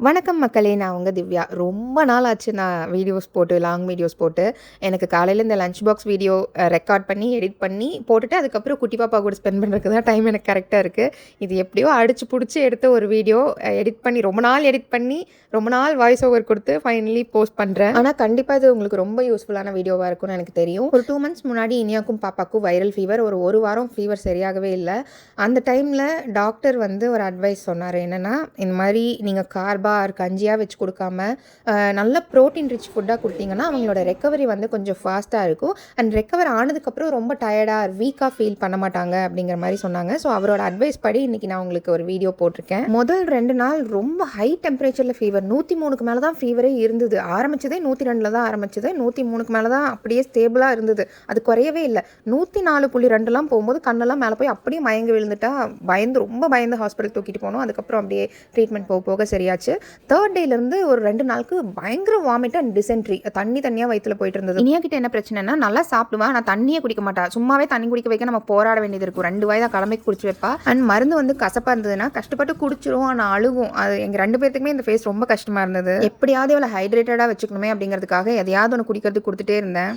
வணக்கம் மக்களே, நான் உங்கள் திவ்யா. ரொம்ப நாள் ஆச்சு நான் வீடியோஸ் போட்டு, லாங் வீடியோஸ் போட்டு. எனக்கு காலையில் இந்த லஞ்ச் பாக்ஸ் வீடியோ ரெக்கார்ட் பண்ணி, எடிட் பண்ணி போட்டுட்டு, அதுக்கப்புறம் குட்டி பாப்பா கூட ஸ்பெண்ட் பண்ணுறதுக்கு தான் டைம் எனக்கு கரெக்டாக இருக்குது. இது எப்படியோ அடிச்சு பிடிச்சி எடுத்த ஒரு வீடியோ எடிட் பண்ணி, ரொம்ப நாள் வாய்ஸ் ஓவர் கொடுத்து ஃபைனலி போஸ்ட் பண்ணுறேன். ஆனால் கண்டிப்பாக இது உங்களுக்கு ரொம்ப யூஸ்ஃபுல்லான வீடியோவாக இருக்கும்னு எனக்கு தெரியும். ஒரு 2 months முன்னாடி இனியாக்கும் பாப்பாக்கும் வைரல் ஃபீவர். ஒரு வாரம் ஃபீவர் சரியாகவே இல்லை. அந்த டைமில் டாக்டர் வந்து ஒரு அட்வைஸ் சொன்னார். என்னென்னா, இந்த மாதிரி நீங்கள் கார்பா கஞ்சியாக வச்சு கொடுக்காம நல்ல ப்ரோட்டீன் ரிச் ஃபுட்டாக கொடுத்தீங்கன்னா அவங்களோட ரெக்கவரி வந்து கொஞ்சம் ஃபாஸ்ட்டாக இருக்கும். அண்ட் ரெக்கவர் ஆனதுக்கப்புறம் ரொம்ப டயர்டாக வீக்காக ஃபீல் பண்ண மாட்டாங்க அப்படிங்கிற மாதிரி சொன்னாங்க. ஸோ அவரோட அட்வைஸ் படி இன்றைக்கி நான் உங்களுக்கு ஒரு வீடியோ போட்டிருக்கேன். முதல் 2 நாள் ரொம்ப ஹை டெம்பரேச்சரில் ஃபீவர், 103க்கு மேலே தான் ஃபீவரே இருந்தது. ஆரம்பித்ததே 102 தான் ஆரம்பிச்சது, 103க்கு மேலே தான் அப்படியே ஸ்டேபிளாக இருந்தது. அது குறையவே இல்லை. 104.2 போகும்போது கண்ணெல்லாம் மேலே போய் அப்படியே மயங்கி விழுந்துட்டா. ரொம்ப பயந்து ஹாஸ்பிட்டல் தூக்கிட்டு போனோம். அதுக்கப்புறம் அப்படியே ட்ரீட்மெண்ட் போக சரியாச்சு. 3rd டேலேருந்து ஒரு 2 நாளுக்கு பயங்கர வாமிட் அண்ட் டிசென்ட்ரி, தண்ணியாக வயிற்றுல போயிட்டு இருந்தது. இனியா கிட்ட என்ன பிரச்சனைனா, நல்லா சாப்பிடுவா, ஆனால் தண்ணியே குடிக்க மாட்டா. சும்மாவே தண்ணி குடிக்க வைக்க நம்ம போராட வேண்டியது இருக்கும். 2 வாய் தான் கிளம்பி குடிச்சு வைப்பா. அண்ட் மருந்து வந்து கசப்பாக இருந்ததுன்னா கஷ்டப்பட்டு குடிச்சிரும், ஆனால் அழுகும். அது எங்கள் 2 பேர்த்துக்குமே இந்த ஃபேஸ் ரொம்ப கஷ்டமாக இருந்தது. எப்படியாவது இவளை ஹைட்ரேட்டடாக வச்சுக்கணுமே அப்படிங்கிறதுக்காக எதையாவது ஒன்று குடிக்கிறதுக்கு கொடுத்துட்டே இருந்தேன்.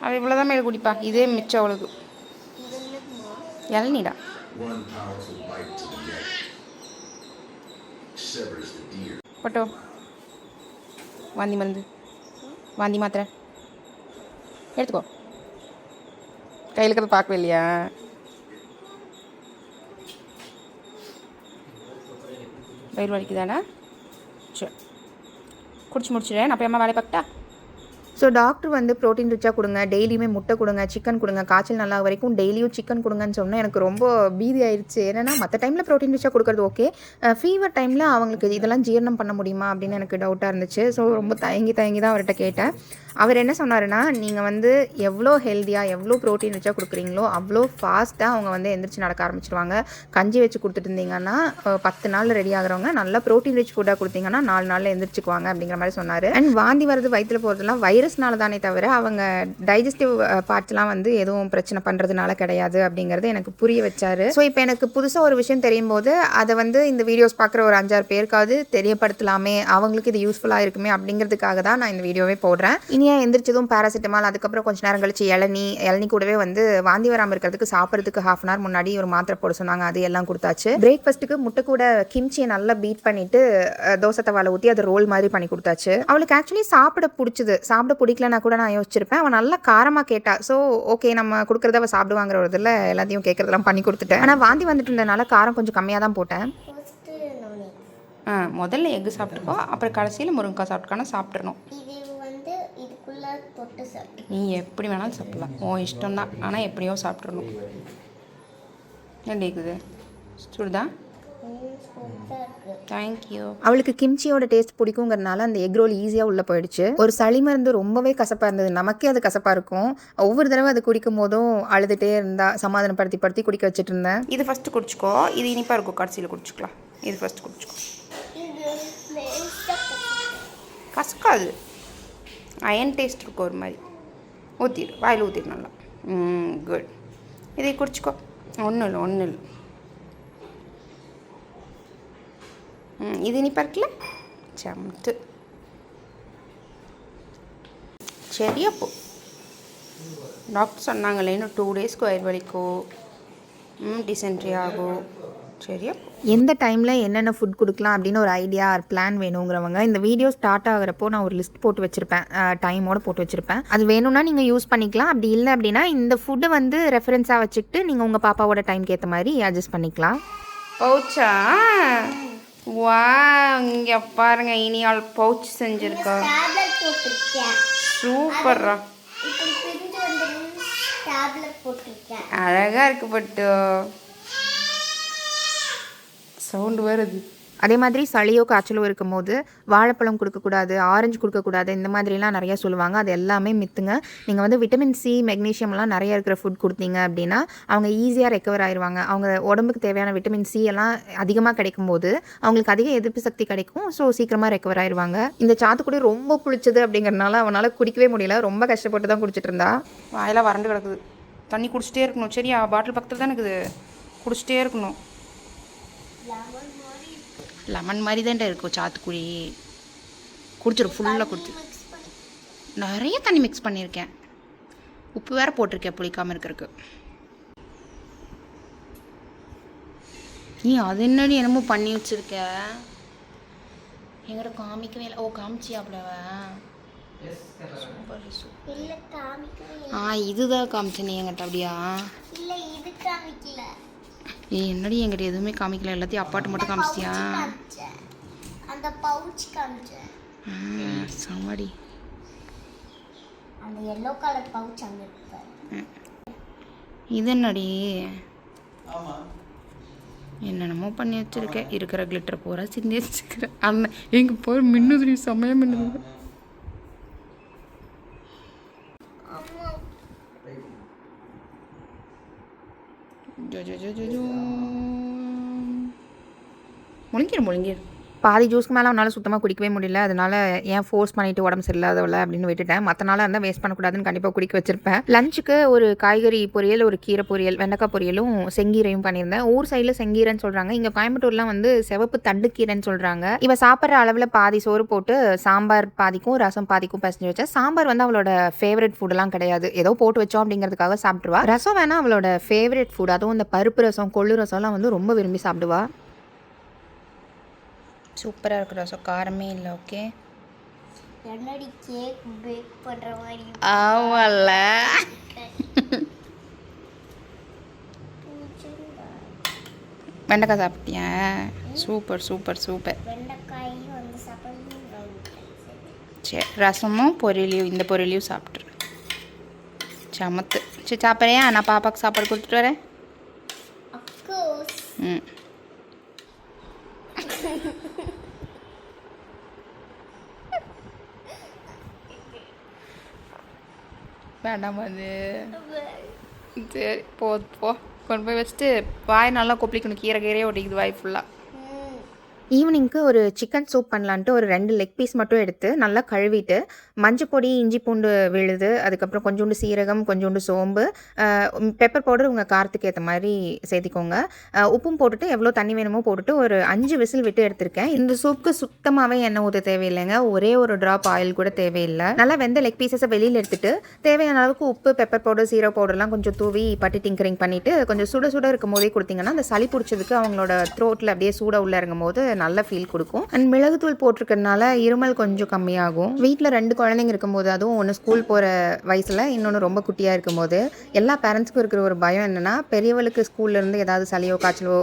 அவள் இவ்வளோதான் மேலே குடிப்பா, இதே மிச்சம் அவளுக்கு. இளநீடா பட்டோ வாந்தி மருந்து, வாந்தி மாத்திரை எடுத்துக்கோ. கையில் இருக்கிறத பார்க்கவே இல்லையா? வயிறு வலிக்குதாடா? சரி, குடிச்சு முடிச்சிடுறேன். நான் போய் அம்மா வேலை பார்க்கட்டா? ஸோ டாக்டர் வந்து ப்ரோட்டீன் ரிச்சாக கொடுங்க, டெய்லியுமே முட்டை கொடுங்க, சிக்கன் கொடுங்க, காய்ச்சல் நல்லா வரைக்கும் டெய்லியும் சிக்கன் கொடுங்கன்னு சொன்னால் எனக்கு ரொம்ப பீதி ஆயிடுச்சு. ஏன்னா மற்ற டைமில் ப்ரோட்டீன் ரிச்சாக கொடுக்குறது ஓகே, ஃபீவர் டைமில் அவங்களுக்கு இதெல்லாம் ஜீரணம் பண்ண முடியுமா அப்படின்னு எனக்கு டவுட்டாக இருந்துச்சு. ஸோ ரொம்ப தயங்கி தான் அவர்கிட்ட கேட்டேன். அவர் என்ன சொன்னாருன்னா, நீங்கள் வந்து எவ்வளோ ஹெல்த்தியாக எவ்வளோ ப்ரோட்டீன் ரிச்சாக கொடுக்குறீங்களோ அவ்வளோ ஃபாஸ்ட்டாக அவங்க வந்து எந்திரிச்சு நடக்க ஆரம்பிச்சிடுவாங்க. கஞ்சி வச்சு கொடுத்துட்டு இருந்தீங்கன்னா 10 நாள் ரெடி ஆகிறவங்க, நல்லா ப்ரோட்டீன் ரிச் ஃபுட்டாக கொடுத்தீங்கன்னா 4 நாளில் எந்திரிச்சுக்குவாங்க அப்படிங்கிற மாதிரி சொன்னார். அண்ட் வாந்தி வருது, வயிற்றில் போகிறதுலாம் வைரஸ்னால தானே தவிர அவங்க டைஜஸ்டிவ் பார்ட்ஸ்லாம் வந்து எதுவும் பிரச்சனை பண்ணுறதுனால கிடையாது அப்படிங்கிறது எனக்கு புரிய வச்சார். ஸோ இப்போ எனக்கு புதுசாக ஒரு விஷயம் தெரியும் போது அதை வந்து இந்த வீடியோஸ் பார்க்குற ஒரு 5-6 பேருக்காவது தெரியப்படுத்தலாமே, அவங்களுக்கு இது யூஸ்ஃபுல்லாக இருக்குமே அப்படிங்கிறதுக்காக தான் நான் இந்த வீடியோவே போடுறேன். இனியா எந்திரிச்சதும் பேராசிட்டமால், அதுக்கப்புறம் கொஞ்சம் நேரம் கழிச்சு இளநீ கூடவே வந்து வாந்தி வராமல் இருக்கிறதுக்கு சாப்பிட்றதுக்கு 1/2 hour முன்னாடி ஒரு மாத்திரை போட சொன்னாங்க. அது எல்லாம் கொடுத்தாச்சு. பிரேக்ஃபாஸ்ட்டுக்கு முட்டை கூட கிம்ச்சியை நல்லா பீட் பண்ணிட்டு தோசை தவால ஊற்றி அதை ரோல் மாதிரி பண்ணி கொடுத்தாச்சு. அவளுக்கு ஆக்சுவலி சாப்பிட பிடிக்கலன்னா கூட நான் யோசிச்சிருப்பேன். அவன் நல்லா காரமாக கேட்டா. ஸோ ஓகே, நம்ம கொடுக்குறத அவள் சாப்பிடுவாங்கிற ஒரு இதில் எல்லாத்தையும் கேட்குறதெல்லாம் பண்ணி கொடுத்துட்டேன். ஆனால் வாந்தி வந்துட்டு இருந்ததுனால காரம் கொஞ்சம் கம்மியாக தான் போட்டேன். முதல்ல எக்கு சாப்பிட்டுக்கோ, அப்புறம் கடைசியில் முருங்கைக்காய் சாப்பிட்டுக்கான சாப்பிட்றணும். நீ எப்படி வேணாலும் சாப்பிடலாம், உன் இஷ்டம் தான். ஆனால் எப்படியோ சாப்பிட்றணும். எப்படி இருக்குது? சுடுதா? தேங்க்யூ. அவளுக்கு கிம்ச்சியோட டேஸ்ட் பிடிக்குங்கிறதுனால அந்த எக் ரோல் ஈஸியாக உள்ளே போயிடுச்சு. ஒரு சளி மருந்து ரொம்பவே கசப்பாக இருந்தது. நமக்கே அது கசப்பாக இருக்கும். ஒவ்வொரு தடவை அது குடிக்கும் போதும் அழுதுகிட்டே இருந்தா. சமாதானப்படுத்தி குடிக்க வச்சுட்டு இருந்தேன். இது ஃபஸ்ட்டு குடிச்சிக்கோ, இது இனிப்பாக இருக்கும், கடைசியில் குடிச்சிக்கலாம். இது ஃபஸ்ட்டு குடிச்சிக்கோ. கசக்காது, அயன் டேஸ்ட் இருக்கும் ஒரு மாதிரி. ஊற்றிடு, வாயில் ஊற்றிடு நல்லா. குட். இதை குடிச்சிக்கோ. ஒன்றும் இல்லை. இது இனிப்பாக இருக்குல்ல? சமத்து. சரியா போ. டாக்டர் சொன்னாங்களே, இன்னும் 2 daysக்கு வயிறு வலிக்கும், டிசென்ட்ரி ஆகும். சரியா? எந்த டைமில் என்னென்ன ஃபுட் கொடுக்கலாம் அப்படின்னு ஒரு ஐடியா பிளான் வேணுங்கிறவங்க இந்த வீடியோ ஸ்டார்ட் ஆகிறப்போ நான் ஒரு லிஸ்ட் போட்டு வச்சுருப்பேன், டைமோடு போட்டு வச்சுருப்பேன். அது வேணும்னா நீங்கள் யூஸ் பண்ணிக்கலாம். அப்படி இல்லை அப்படின்னா இந்த ஃபுட்டை வந்து ரெஃபரன்ஸாக வச்சுக்கிட்டு நீங்கள் உங்கள் பாப்பாவோட டைம்க்கு ஏற்ற மாதிரி அட்ஜஸ்ட் பண்ணிக்கலாம். பவுச்சா? வா, இங்கே பாருங்க, இனியால் பவுச் செஞ்சுருக்கா. சூப்பர்ரா, அழகாக இருக்கு. பட்டு சவுண்டு வருது. அதே மாதிரி சளியோ காய்ச்சலோ இருக்கும் போது வாழைப்பழம் கொடுக்கக்கூடாது, ஆரஞ்சு கொடுக்கக்கூடாது, இந்த மாதிரிலாம் நிறையா சொல்லுவாங்க. அது எல்லாமே மித்துங்க. நீங்கள் வந்து விட்டமின் சி, மெக்னீஷியம்லாம் நிறையா இருக்கிற ஃபுட் கொடுத்தீங்க அப்படின்னா அவங்க ஈஸியாக ரெக்கவர் ஆயிடுவாங்க. அவங்க உடம்புக்கு தேவையான விட்டமின் சி எல்லாம் அதிகமாக கிடைக்கும் போது அவங்களுக்கு அதிக எதிர்ப்பு சக்தி கிடைக்கும். ஸோ சீக்கிரமாக ரெக்கவர் ஆயிடுவாங்க. இந்த சாத்துக்குடி ரொம்ப புளிச்சது அப்படிங்கிறனால அவனால் குடிக்கவே முடியல. ரொம்ப கஷ்டப்பட்டு தான் குடிச்சிட்டு இருந்தா. வாயெல்லாம் வறண்டு கிடக்குது. தண்ணி குடிச்சிட்டே இருக்கணும். சரியா? பாட்டில் பக்கத்தில் தான் இருக்குது, குடிச்சிட்டே இருக்கணும். லெமன் மாதிரி தான் இருக்கும் சாத்துக்குடி. குடிச்சிடும், ஃபுல்லாக குடிச்சிடும். நிறைய தண்ணி மிக்ஸ் பண்ணியிருக்கேன். உப்பு வேறு போட்டிருக்கேன் புளிக்காமல் இருக்கிறதுக்கு. நீ அது என்னடி என்னமோ பண்ணி வச்சுருக்க? எங்கிட்ட காமிக்கவே இல்லை. ஓ காமிச்சியாப்லவ? Super super. இதுதான் காமிச்ச நீ என்கிட்ட? அப்படியா? ஏய் என்னடி என்கிட்ட எதுவுமே காமிக்கல, எல்லாத்தையும் அப்பாட்ட மட்டும் காமிச்சியா? அந்த பவுச் காமிச்சேன். சமாடி. அந்த yellow கலர் பவுச் அங்க இருக்கு. இது என்னடி? ஆமா என்னென்னமோ பண்ணி வச்சிருக்கேன். இருக்கிற கிளிட்டர் பூரா சிந்தி வச்சுக்கிறேன். அந்த எங்க போய் மின்னுதுடி, சமயம் மின்னுது. முழுங்கிரு. பாதி ஜூஸ்க்கு மேலே அவனால் சுத்தமாக குடிக்கவே முடியல. அதனால் ஏன் ஃபோர்ஸ் பண்ணிவிட்டு உடம்பு சரியில்லாதவள அப்படின்னு விட்டுட்டேன். மற்ற நாளாக இருந்தால் வேஸ்ட் பண்ணக்கூடாதுன்னு கண்டிப்பாக குடிக்க வச்சுருப்பேன். லஞ்சுக்கு ஒரு காய்கறி பொரியல், ஒரு கீரை பொரியல், வெண்டைக்காய் பொரியலும் செங்கீரையும் பண்ணியிருந்தேன். ஊர் சைடில் செங்கீரைன்னு சொல்கிறாங்க, இங்கே கோயம்புத்தூர்லாம் வந்து சிவப்பு தண்டு கீரைன்னு சொல்கிறாங்க. இவள் சாப்பிட்ற அளவில் பாதி சோறு போட்டு சாம்பார் பாதிக்கும் ரசம் பாதிக்கும் பசஞ்சு வச்சேன். சாம்பார் வந்து அவளோட ஃபேவரட் ஃபுட்டெல்லாம் கிடையாது, ஏதோ போட்டு வச்சோம் அப்படிங்கிறதுக்காக சாப்பிட்ருவா. ரசம் வேணால் அவளோட ஃபேவரட் ஃபுட், அதுவும் இந்த பருப்பு ரசம் கொள்ளு ரசம்லாம் வந்து ரொம்ப விரும்பி சாப்பிடுவா. சூப்பராக இருக்கு ரசம், காரமே இல்லை. ஓகே என்னடி கேக் பேக் பண்ற மாதிரி? ஆவல்ல வெண்டைக்காய் சாப்பிட்டியா? Super super super. வெண்டைக்காய் வந்து சாப்பிடுங்க. சரி ரசமும் பொரியலையும், இந்த பொரியலையும் சாப்பிட்ரு. சமத்து. சரி சாப்பிட்றியா? நான் பாப்பாவுக்கு சாப்பாடு கொடுத்துட்டு வரேன். ம் வேண்டாம் அது. சரி போ கொண்டு போய் வச்சுட்டு வாய் நல்லா கொப்பளிக்கணும். கீரையே ஒட்டிக்குது வாய் ஃபுல்லாக. ஈவினிங்க்கு ஒரு சிக்கன் சூப் பண்ணலான்ட்டு ஒரு 2 லெக் பீஸ் மட்டும் எடுத்து நல்லா கழுவிட்டு மஞ்சள் பொடி, இஞ்சி பூண்டு விழுது, அதுக்கப்புறம் கொஞ்சோண்டு சீரகம், கொஞ்சோண்டு சோம்பு, பெப்பர் பவுடர் உங்கள் காரத்துக்கு ஏற்ற மாதிரி சேர்த்திக்கோங்க. உப்பும் போட்டுட்டு எவ்வளோ தண்ணி வேணுமோ போட்டுட்டு ஒரு 5 விசில் விட்டு எடுத்திருக்கேன். இந்த சூப்புக்கு சுத்தமாகவே எண்ணெய் ஊற்ற தேவையில்லைங்க, ஒரே ஒரு ட்ராப் ஆயில் கூட தேவையில்லை. நல்லா வெந்த லெக் பீஸஸை வெளியில் எடுத்துட்டு தேவையான அளவுக்கு உப்பு, பெப்பர் பவுடர், சீரக பவுடர்லாம் கொஞ்சம் தூவி பட்டி டிங்கரிங் பண்ணிவிட்டு கொஞ்சம் சுட சுட இருக்கும் போதே கொடுத்தீங்கன்னா அந்த சளி பிடிச்சதுக்கு அவங்களோட த்ரோட்டில் அப்படியே சூடாக உள்ளே இறங்கும் போது நல்ல ஃபீல் கொடுக்கும். அண்ட் மிளகுத்தூள் போட்டிருக்கிறதுனால இருமல் கொஞ்சம் கம்மியாகும். வீட்டில் 2 குழந்தைங்க இருக்கும்போது, அதுவும் ஒன்று ஸ்கூல் போகிற வயசில், இன்னொன்று ரொம்ப குட்டியாக இருக்கும்போது, எல்லா பேரண்ட்ஸ்க்கும் இருக்கிற ஒரு பயம் என்னென்னா, பெரியவளுக்கு ஸ்கூல்லேருந்து ஏதாவது சளியோ காய்ச்சலோ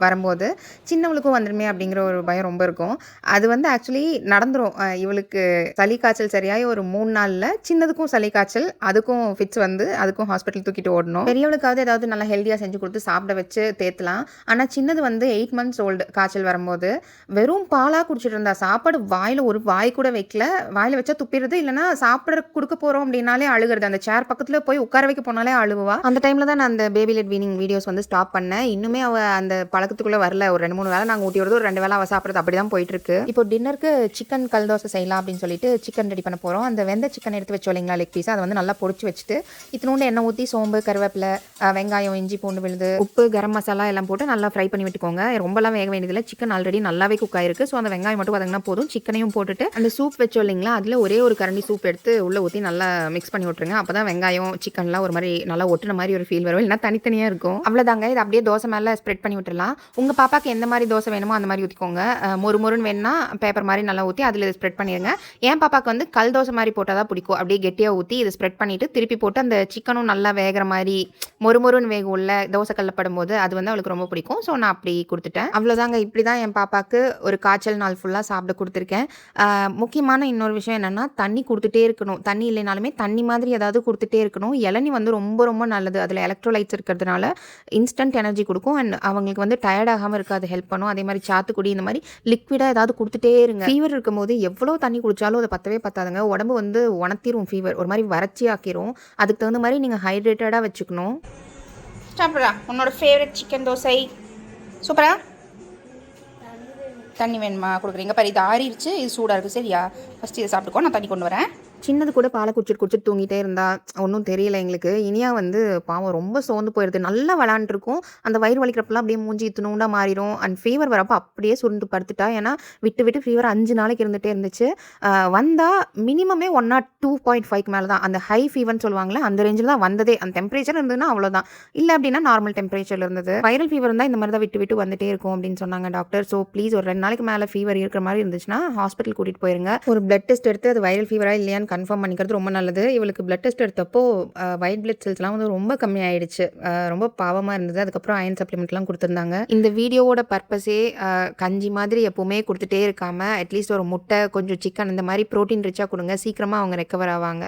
வரும்போது சின்னவளுக்கும் வந்துடுமே அப்படிங்கிற ஒரு பயம் ரொம்ப இருக்கும். அது வந்து ஆக்சுவலி நடந்துடும். இவளுக்கு சளி காய்ச்சல் சரியாகி ஒரு 3 நாளில் சின்னதுக்கும் சளி காய்ச்சல், அதுக்கும் ஃபிட்ஸ் வந்து அதுக்கும் ஹாஸ்பிட்டல் தூக்கிட்டு ஓடணும். பெரியவளுக்காவது ஏதாவது நல்லா ஹெல்த்தியாக செஞ்சு கொடுத்து சாப்பிட வச்சு தேத்தலாம். ஆனால் சின்னது வந்து 8 months ஓல்டு காய்ச்சல் வரும்போது வெறும் பாலாக குடிச்சிட்டு இருந்தா. சாப்பாடு வாயில் ஒரு வாய் கூட வைக்கல. வாயில் வச்சா துப்பிடுறது, இல்லைனா சாப்பிட கொடுக்க போகிறோம் அப்படின்னாலே அழுகிறது. அந்த சேர் பக்கத்தில் போய் உட்கார வைக்க போனாலே அழுவா. அந்த டைமில் தான் நான் அந்த பேபி லெட் வீனிங் வீடியோஸ் வந்து ஸ்டாப் பண்ணேன். இன்னுமே அவள் அந்த பழக்கத்துக்குள்ளே வரல. ஒரு 2-3 வேளை நாங்கள் ஊட்டி வருது, ஒரு 2 வேளை அவள் சாப்பிட்றது அப்படி தான் போயிட்டுருக்கு. இப்போ டின்னருக்கு சிக்கன் கல் தோசை செய்யலாம் அப்படின்னு சொல்லிட்டு சிக்கன் ரெடி பண்ண போகிறோம். அந்த வெந்த சிக்கன் எடுத்து வச்சோம் இல்லைங்களா, லெக் பீஸ், அதை வந்து நல்லா பொடிச்சு வச்சுட்டு இத்தினோண்டு எண்ணெய் ஊற்றி சோம்பு, கருவேப்பிலை, வெங்காயம், இஞ்சி பூண்டு விழுது, உப்பு, கரம் மசாலா எல்லாம் போட்டு நல்லா ஃப்ரை பண்ணி விட்டுக்கோங்க. ரொம்பலாம் வேக வேண்டியதில்லை, சிக்கன் ஆல்ரெடி நல்லாவே குக் ஆயிருக்கு. ஸோ அந்த வெங்காயம் மட்டும் பார்த்தீங்கன்னா போதும். சிக்கனையும் போட்டுட்டு அந்த சூப் வச்சோம் இல்லைங்களா, அதில் ஒரே ஒரு கரண்டி சூப் எடுத்து உள்ளே ஊற்றி நல்லா மிக்ஸ் பண்ணி விட்ருங்க. அப்போ தான் வெங்காயம் சிக்கன்லாம் ஒரு மாதிரி நல்லா ஒட்டுன மாதிரி ஒரு ஃபீல் வரும், இல்லைனா தனித்தனியாக இருக்கும். அவ்வளோதாங்க. இது அப்படியே தோசை மேலே ஸ்ப்ரெட் பண்ணி விட்டுடலாம். உங்கள் பாப்பாக்கு எந்த மாதிரி தோசை வேணுமோ அந்த மாதிரி ஊற்றிக்கோங்க. மொறுன்னு வேணும்னா பேப்பர் மாதிரி நல்லா ஊற்றி அதில் இதை ஸ்ப்ரெட் பண்ணிடுங்க. என் பாப்பாவுக்கு வந்து கல் தோசை மாதிரி போட்டால் தான் பிடிக்கும். அப்படியே கெட்டியாக ஊற்றி இதை ஸ்ப்ரெட் பண்ணிவிட்டு திருப்பி போட்டு அந்த சிக்கனும் நல்லா வேகிற மாதிரி மொறுன்னு வேகும் உள்ள தோசை கல்லப்படும் போது அது வந்து அவளுக்கு ரொம்ப பிடிக்கும். ஸோ நான் அப்படி கொடுத்துட்டேன். அவ்வளோதாங்க. இப்படி தான் என் பாப்பாவுக்கு ஒரு காய்ச்சல் நாள் ஃபுல்லாக சாப்பிட கொடுத்துருக்கேன். முக்கியமான இன்னொரு விஷயம் என்னென்னா, தண்ணி கொடுத்துட்டே இருக்கணும். தண்ணி இல்லைனாலுமே தண்ணி மாதிரி ஏதாவது கொடுத்துட்டே இருக்கணும். இளநீ வந்து ரொம்ப ரொம்ப நல்லது. அதில் எலக்ட்ரோலைட்ஸ் இருக்கிறதுனால இன்ஸ்டன்ட் எனர்ஜி கொடுக்கும். அண்ட் அவங்களுக்கு வந்து டயர்ட் ஆகாமல் இருக்காது, ஹெல்ப் பண்ணும். அதே மாதிரி சாத்துக்குடி இந்த மாதிரி லிக்விடாக ஏதாவது கொடுத்துட்டே இருங்க. ஃபீவர் இருக்கும்போது எவ்வளோ தண்ணி குடித்தாலும் அது பத்தவே பத்தாதுங்க. உடம்பு வந்து உணர்த்திரும், ஃபீவர் ஒரு மாதிரி வறட்சி ஆக்கிரும். அதுக்கு தகுந்த மாதிரி நீங்கள் ஹைட்ரேட்டடாக வச்சுக்கணும். சாப்பிட்றா உன்னோட ஃபேவரட் சிக்கன் தோசை. சூப்பரா. தண்ணி வேணுமா கொடுக்குறீங்க பாரு, இது ஆறிடுச்சு, இது சூடாக இருக்குது. சரியா, ஃபஸ்ட்டு இதை சாப்பிட்டுக்கோ, நான் தண்ணி கொண்டு வரேன். சின்னது கூட பாலை குடிச்சிட்டு தூங்கிட்டே இருந்தா ஒன்றும் தெரியல எங்களுக்கு. இனியா வந்து பாவம் ரொம்ப சோர்ந்து போயிடுது. நல்லா விளாண்டுருக்கும். அந்த வயிறு வலிக்கிறப்பெல்லாம் அப்படியே மூஞ்சி இத்துணூண்டா மாறிடும். அண்ட் ஃபீவர் வரப்போ அப்படியே சுருண்டு படுத்துட்டா. ஏன்னா விட்டு விட்டு ஃபீவர் 5 நாளைக்கு இருந்துகிட்டே இருந்துச்சு. வந்தால் மினிமமே 1 or 2.5க்கு மேலே தான். அந்த ஹை ஃபீவர்னு சொல்லுவாங்களே அந்த ரேஞ்சில் தான் வந்ததே. அந்த டெம்பரேச்சர் இருந்ததுன்னா அவ்வளோதான். இல்லை அப்படின்னா நார்மல் டெம்பரேச்சரில் இருந்தது. வைரல் ஃபீவர் இருந்தால் இந்த மாதிரி தான் விட்டு விட்டு வந்துட்டே இருக்கும் அப்படின்னு சொன்னாங்க டாக்டர். ஸோ ப்ளீஸ் ஒரு 2 நாளைக்கு மேலே ஃபீவர் இருக்கிற மாதிரி இருந்துச்சுன்னா ஹாஸ்பிட்டல் கூட்டிகிட்டு போயிருங்க. ஒரு பிளட் டெஸ்ட் எடுத்து அது வைரல் ஃபீவரா இல்லையான்னு கன்ஃபார்ம் பண்ணிக்கிறது ரொம்ப நல்லது. இவளுக்கு பிளட் டெஸ்ட் எடுத்தப்போ ஒயிட் பிளட் செல்ஸ்லாம் வந்து ரொம்ப கம்மியாயிடுச்சு. ரொம்ப பாவமாக இருந்தது. அதுக்கப்புறம் அயன் சப்ளிமெண்ட்லாம் கொடுத்துருந்தாங்க. இந்த வீடியோவோட பர்பஸே கஞ்சி மாதிரி எப்போவுமே கொடுத்துட்டே இருக்காமல் அட்லீஸ்ட் ஒரு முட்டை, கொஞ்சம் சிக்கன் இந்த மாதிரி ப்ரோட்டீன் ரிச்சாக கொடுங்க. சீக்கிரமாக அவங்க ரெக்கவர் ஆவாங்க.